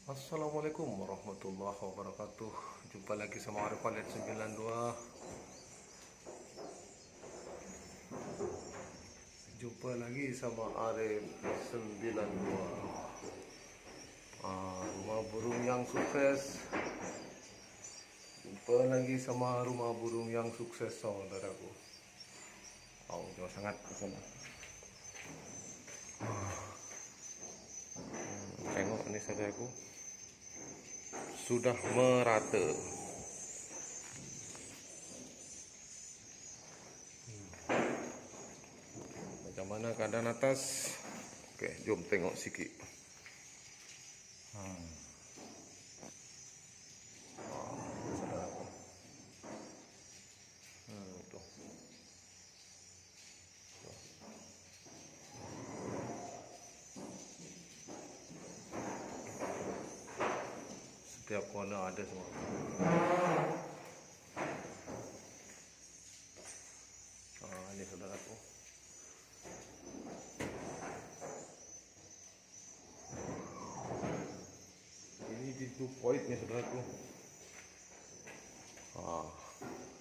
Assalamualaikum warahmatullahi wabarakatuh. Jumpa lagi sama Arif Khalid 92. Jumpa lagi sama Arif 92. Rumah burung yang sukses. Jumpa lagi sama rumah burung yang sukses, saudaraku. Jauh sangat ke sana. Tengok ini saudaraku. Sudah merata. Macam mana keadaan atas? Oke, jom tengok sikit. Saudaraku. Tuh. Setiap corner ada semua. Ini saudaraku. Ini pintu pointnya saudaraku.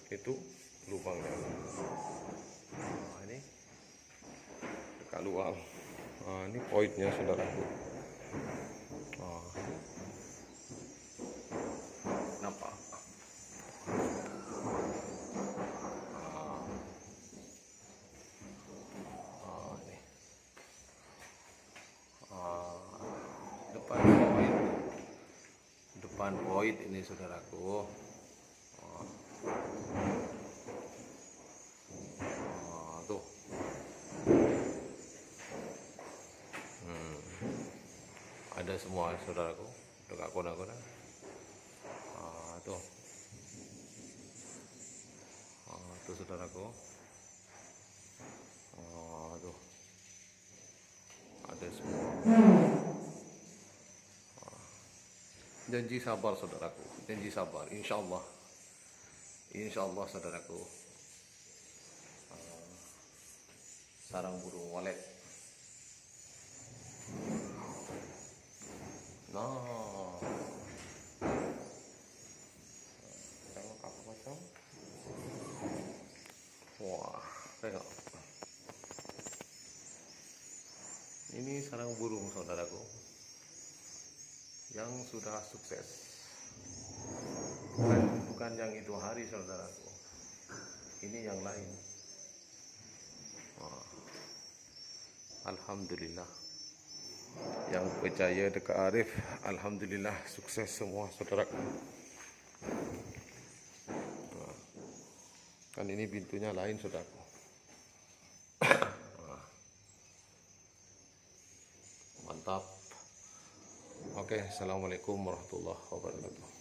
Itu lubangnya. Ini dekat luar. Ini pointnya saudaraku. Nampak? Ini. Depan point ini saudaraku. Tuh. Ada semua saudaraku dekat kona-kona. Tuh. Tuh saudaraku. Tuh. Ada semua. Janji sabar saudaraku, janji sabar, insyaallah. Insyaallah saudaraku. Sarang burung walet. Tengok apa macam? Wah, tengok. Ini sarang burung saudaraku yang sudah sukses. Bukan yang itu hari saudaraku. Ini yang lain. Alhamdulillah. Yang percaya dekat Arif, alhamdulillah sukses semua saudaraku. Kan ini pintunya lain saudaraku. Mantap. Oke, assalamualaikum warahmatullahi wabarakatuh.